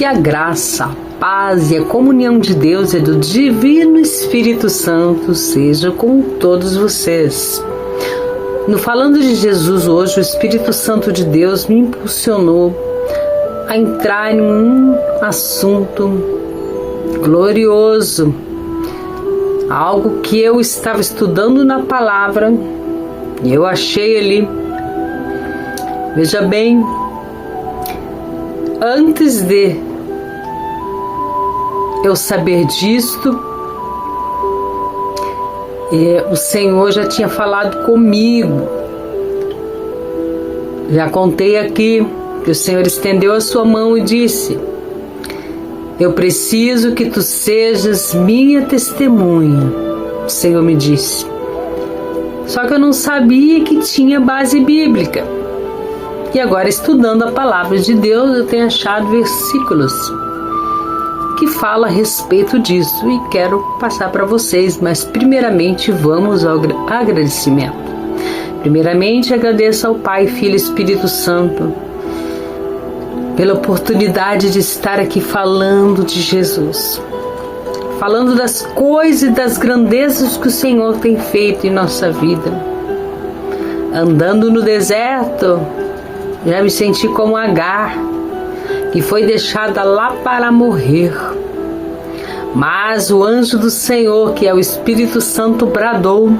Que a graça, a paz e a comunhão de Deus e do Divino Espírito Santo seja com todos vocês. No Falando de Jesus hoje, o Espírito Santo de Deus me impulsionou a entrar em um assunto glorioso, algo que eu estava estudando na palavra e eu achei ali. Veja bem, antes de eu saber disto, o Senhor já tinha falado comigo. Já contei aqui que o Senhor estendeu a sua mão e disse: eu preciso que tu sejas minha testemunha. O Senhor me disse. Só que eu não sabia que tinha base bíblica. E agora, estudando a palavra de Deus, eu tenho achado versículos que falam a respeito disso e quero passar para vocês. Mas primeiramente vamos ao agradecimento. Primeiramente agradeço ao Pai, Filho e Espírito Santo pela oportunidade de estar aqui falando de Jesus, falando das coisas e das grandezas que o Senhor tem feito em nossa vida. Andando no deserto, já me senti como Agar, que foi deixada lá para morrer. Mas o anjo do Senhor, que é o Espírito Santo, bradou.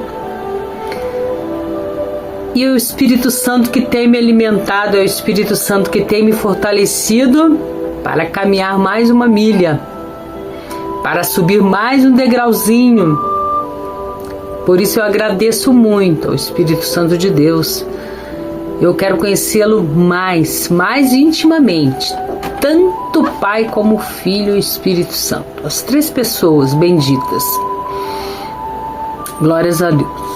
E o Espírito Santo que tem me alimentado, é o Espírito Santo que tem me fortalecido para caminhar mais uma milha, para subir mais um degrauzinho. Por isso eu agradeço muito ao Espírito Santo de Deus. Eu quero conhecê-lo mais intimamente, tanto o Pai como o Filho e o Espírito Santo, as três pessoas benditas. Glórias a Deus.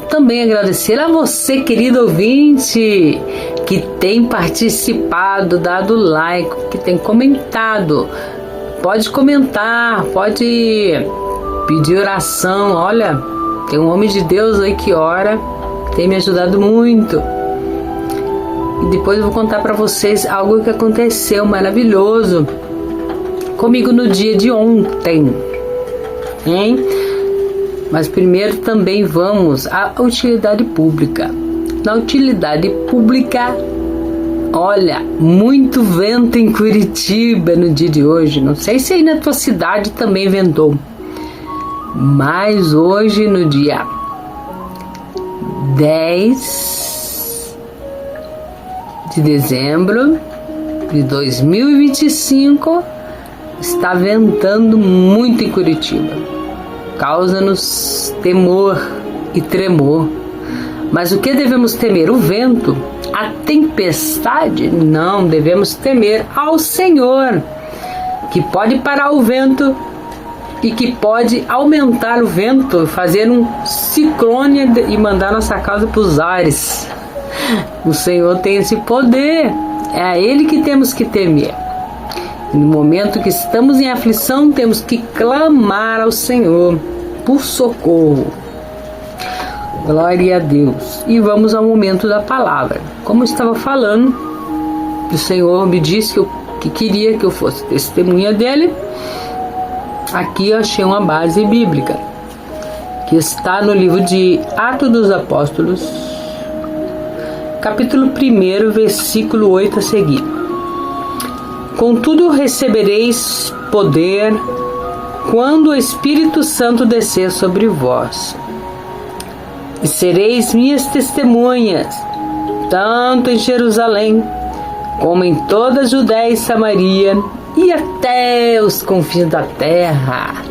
Também agradecer a você, querido ouvinte, que tem participado, dado like, que tem comentado. Pode comentar, pode pedir oração. Olha, tem um homem de Deus aí que ora, tem me ajudado muito. E depois eu vou contar para vocês algo que aconteceu maravilhoso comigo no dia de ontem, hein? Mas primeiro também vamos à utilidade pública. Na utilidade pública, olha, muito vento em Curitiba no dia de hoje. Não sei se aí na tua cidade também ventou. Mas hoje, no dia 10 de dezembro de 2025, está ventando muito em Curitiba. Causa-nos temor e tremor. Mas o que devemos temer? O vento? A tempestade? Não, devemos temer ao Senhor, que pode parar o vento e que pode aumentar o vento, fazer um ciclone e mandar nossa casa para os ares. O Senhor tem esse poder, é a Ele que temos que temer. No momento que estamos em aflição, temos que clamar ao Senhor por socorro. Glória a Deus. E vamos ao momento da palavra. Como eu estava falando, o Senhor me disse que queria que eu fosse testemunha dele. Aqui eu achei uma base bíblica, que está no livro de Atos dos Apóstolos, capítulo 1, versículo 8 a seguir. Contudo recebereis poder quando o Espírito Santo descer sobre vós, e sereis minhas testemunhas, tanto em Jerusalém, como em toda a Judéia e Samaria, e até os confins da terra.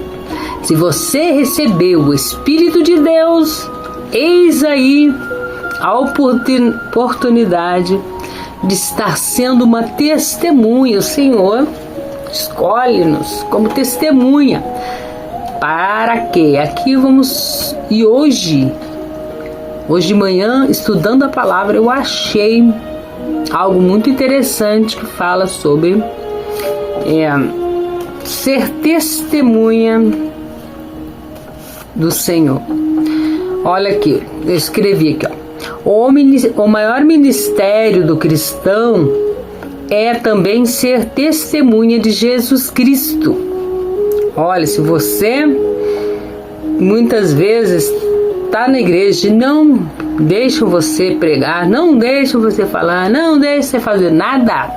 Se você recebeu o Espírito de Deus, eis aí a oportunidade de estar sendo uma testemunha. O Senhor escolhe-nos como testemunha. Para quê? Aqui vamos... E hoje de manhã, estudando a palavra, eu achei algo muito interessante que fala sobre ser testemunha do Senhor. Olha aqui, eu escrevi aqui, ó. O maior ministério do cristão é também ser testemunha de Jesus Cristo. Olha, se você muitas vezes está na igreja e não deixam você pregar, não deixam você falar, não deixam você fazer nada,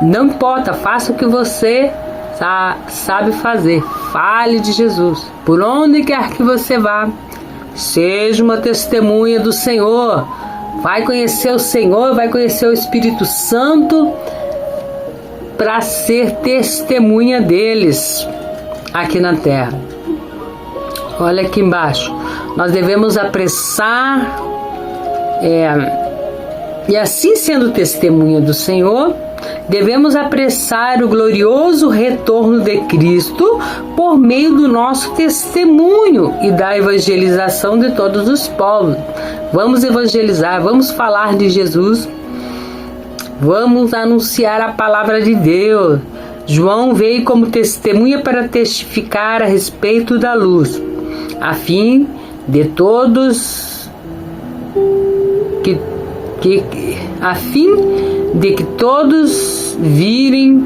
não importa, faça o que você sabe fazer, fale de Jesus, por onde quer que você vá, seja uma testemunha do Senhor, vai conhecer o Senhor, vai conhecer o Espírito Santo para ser testemunha deles aqui na terra. Olha aqui embaixo, nós devemos apressar, e assim sendo testemunha do Senhor, devemos apressar o glorioso retorno de Cristo por meio do nosso testemunho e da evangelização de todos os povos. Vamos evangelizar, vamos falar de Jesus, vamos anunciar a palavra de Deus. João veio como testemunha para testificar a respeito da luz, a fim de todos que todos virem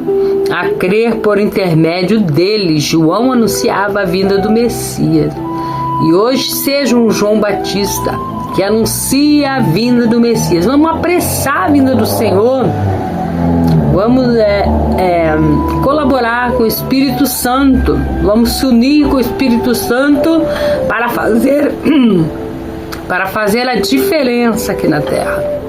a crer por intermédio dele. João anunciava a vinda do Messias. E hoje seja um João Batista que anuncia a vinda do Messias. Vamos apressar a vinda do Senhor. Vamos colaborar com o Espírito Santo. Vamos se unir com o Espírito Santo para fazer a diferença aqui na terra.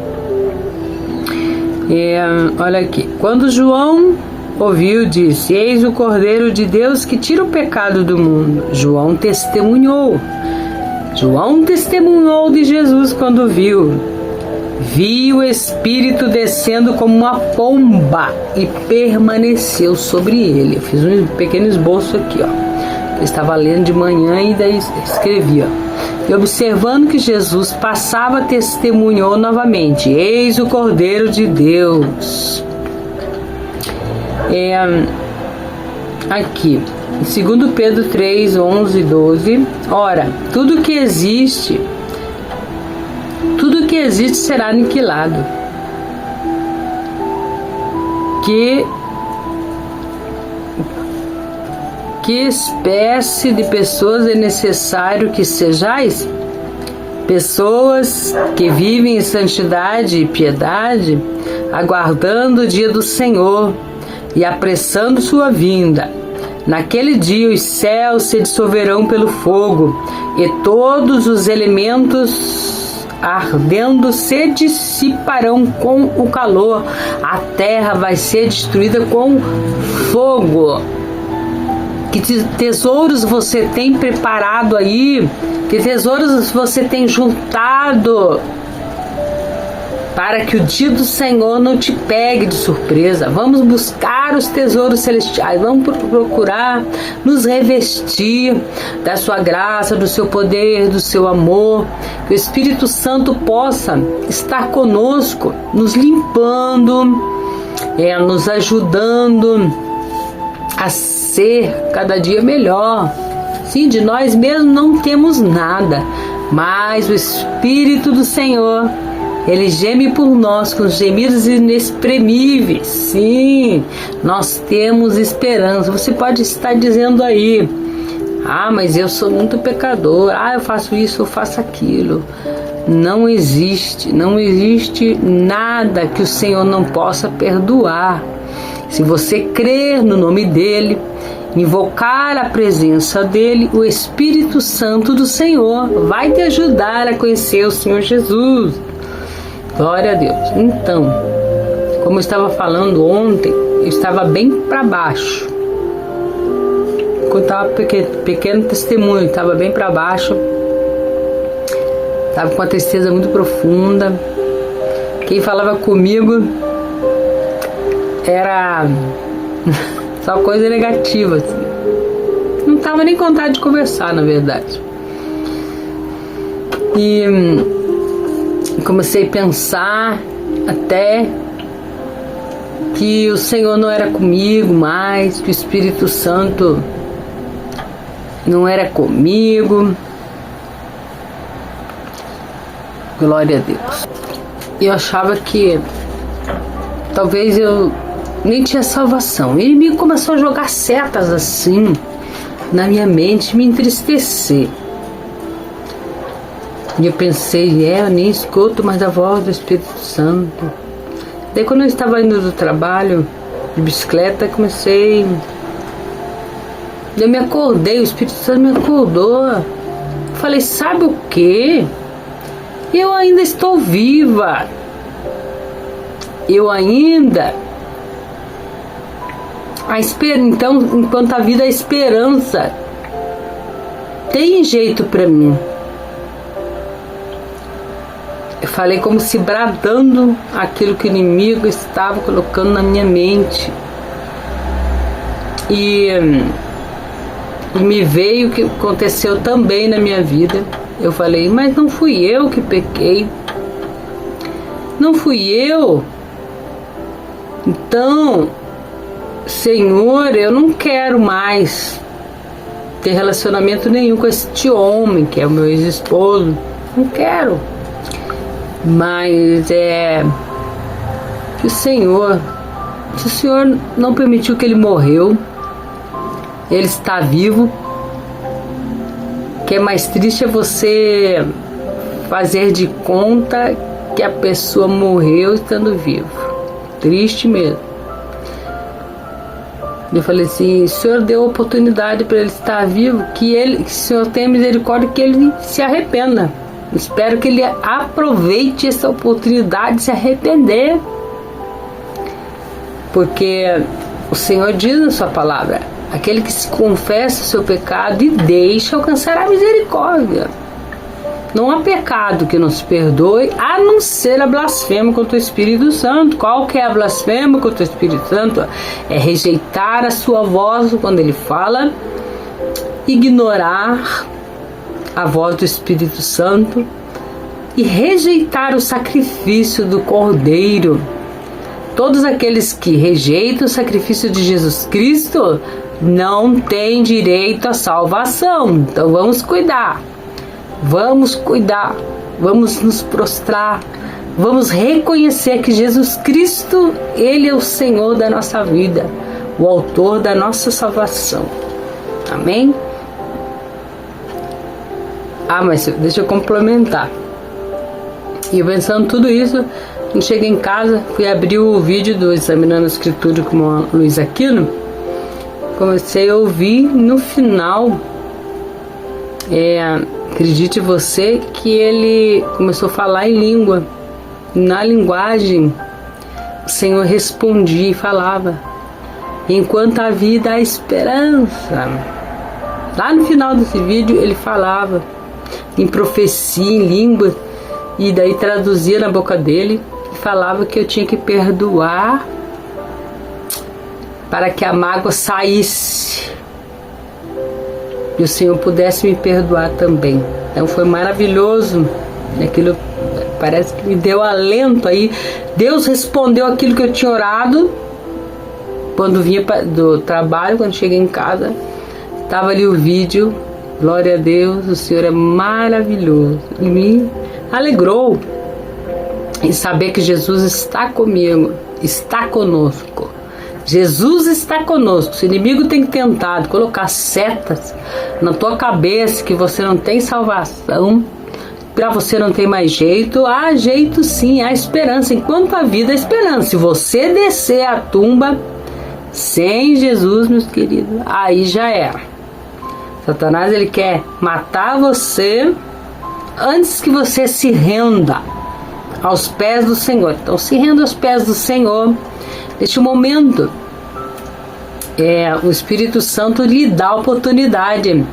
Olha aqui. Quando João ouviu, disse: eis o Cordeiro de Deus que tira o pecado do mundo. João testemunhou de Jesus quando viu o Espírito descendo como uma pomba e permaneceu sobre ele. Eu fiz um pequeno esboço aqui, ó. Eu estava lendo de manhã e daí escrevi, ó. E observando que Jesus passava, testemunhou novamente: eis o Cordeiro de Deus. Aqui, em 2 Pedro 3, 11 e 12. Ora, tudo que existe será aniquilado. Que espécie de pessoas é necessário que sejais? Pessoas que vivem em santidade e piedade, aguardando o dia do Senhor e apressando sua vinda. Naquele dia os céus se dissolverão pelo fogo e todos os elementos ardendo se dissiparão com o calor. A terra vai ser destruída com fogo. Que tesouros você tem preparado aí? Que tesouros você tem juntado para que o dia do Senhor não te pegue de surpresa? Vamos buscar os tesouros celestiais, vamos procurar nos revestir da sua graça, do seu poder, do seu amor, que o Espírito Santo possa estar conosco, nos limpando, nos ajudando a ser cada dia melhor. Sim, de nós mesmos não temos nada, mas o Espírito do Senhor, Ele geme por nós com gemidos inexprimíveis. Sim, nós temos esperança. Você pode estar dizendo aí: ah, mas eu sou muito pecador, eu faço isso, eu faço aquilo. Não existe nada que o Senhor não possa perdoar. Se você crer no nome dEle, invocar a presença dEle, o Espírito Santo do Senhor vai te ajudar a conhecer o Senhor Jesus. Glória a Deus. Então, como eu estava falando ontem, eu estava bem para baixo. Quando estava pequeno testemunho, estava bem para baixo. Estava com uma tristeza muito profunda. Quem falava comigo era só coisa negativa, assim. Não estava nem com vontade de conversar, na verdade. E comecei a pensar até que o Senhor não era comigo mais, que o Espírito Santo não era comigo. Glória a Deus. E eu achava que talvez eu nem tinha salvação. O inimigo começou a jogar setas assim na minha mente, me entristecer. E eu pensei, eu nem escuto mais a voz do Espírito Santo. Daí quando eu estava indo do trabalho de bicicleta, eu me acordei, o Espírito Santo me acordou. Falei, sabe o quê? Eu ainda estou viva. Então, enquanto a vida é esperança, tem jeito para mim. Eu falei como se bradando aquilo que o inimigo estava colocando na minha mente. E me veio o que aconteceu também na minha vida. Eu falei, mas não fui eu que pequei. Não fui eu. Então, Senhor, eu não quero mais ter relacionamento nenhum com este homem, que é o meu ex-esposo. Não quero. Mas que o Senhor, se o Senhor não permitiu que ele morreu, ele está vivo. O que é mais triste é você fazer de conta que a pessoa morreu estando vivo. Triste mesmo. Eu falei assim, o Senhor deu oportunidade para ele estar vivo, que o Senhor tenha misericórdia, que ele se arrependa. Espero que ele aproveite essa oportunidade de se arrepender. Porque o Senhor diz na sua palavra, aquele que se confessa o seu pecado e deixa alcançará a misericórdia. Não há pecado que não se perdoe, a não ser a blasfêmia contra o Espírito Santo. Qual que é a blasfêmia contra o Espírito Santo? É rejeitar a sua voz quando ele fala, ignorar a voz do Espírito Santo e rejeitar o sacrifício do Cordeiro. Todos aqueles que rejeitam o sacrifício de Jesus Cristo não têm direito à salvação. Então vamos cuidar. Vamos cuidar, vamos nos prostrar, vamos reconhecer que Jesus Cristo, Ele é o Senhor da nossa vida, o autor da nossa salvação. Amém? Mas deixa eu complementar. E eu pensando tudo isso, quando cheguei em casa, fui abrir o vídeo do Examinando a Escritura com o Luiz Aquino, comecei a ouvir no final, acredite você, que ele começou a falar em língua. Na linguagem, o Senhor respondia e falava, enquanto a vida há esperança. Lá no final desse vídeo ele falava em profecia, em língua, e daí traduzia na boca dele e falava que eu tinha que perdoar para que a mágoa saísse e o Senhor pudesse me perdoar também. Então foi maravilhoso. Aquilo parece que me deu alento aí. Deus respondeu aquilo que eu tinha orado quando vinha do trabalho, quando cheguei em casa. Estava ali o vídeo. Glória a Deus, o Senhor é maravilhoso. E me alegrou em saber que Jesus está comigo, está conosco. Jesus está conosco. Se o inimigo tem tentado colocar setas na tua cabeça que você não tem salvação, para você não tem mais jeito, há jeito sim, há esperança. Enquanto a vida é esperança. Se você descer a tumba sem Jesus, meus queridos, aí já era. Satanás, ele quer matar você antes que você se renda aos pés do Senhor. Então se renda aos pés do Senhor. Neste momento, o Espírito Santo lhe dá a oportunidade.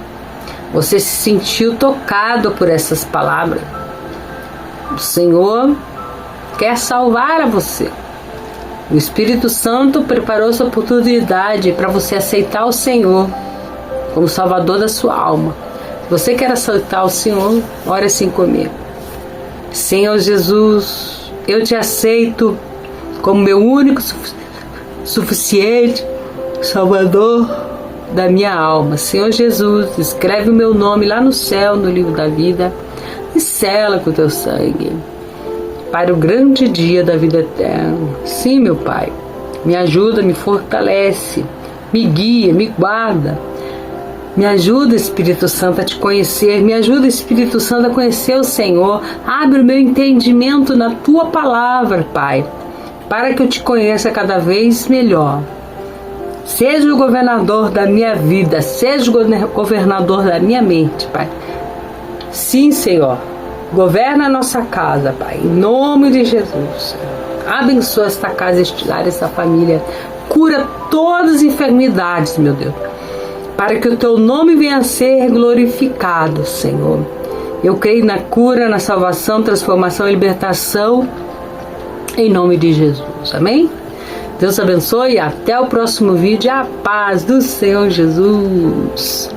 Você se sentiu tocado por essas palavras. O Senhor quer salvar a você. O Espírito Santo preparou essa oportunidade para você aceitar o Senhor como Salvador da sua alma. Se você quer aceitar o Senhor, ore assim comigo. Senhor Jesus, eu te aceito como meu único suficiente Salvador da minha alma. Senhor Jesus, escreve o meu nome lá no céu, no livro da vida, e sela com o teu sangue. para o grande dia da vida eterna. Sim, meu Pai, me ajuda, me fortalece, me guia, me guarda. Me ajuda, Espírito Santo, a te conhecer. Me ajuda, Espírito Santo, a conhecer o Senhor. Abre o meu entendimento na tua palavra, Pai, para que eu te conheça cada vez melhor. Seja o governador da minha vida, seja o governador da minha mente, Pai. Sim, Senhor. Governa a nossa casa, Pai, em nome de Jesus. Abençoa esta casa, este lar, esta família. Cura todas as enfermidades, meu Deus, para que o teu nome venha a ser glorificado, Senhor. Eu creio na cura, na salvação, transformação e libertação, em nome de Jesus. Amém? Deus abençoe e até o próximo vídeo. A paz do Senhor Jesus.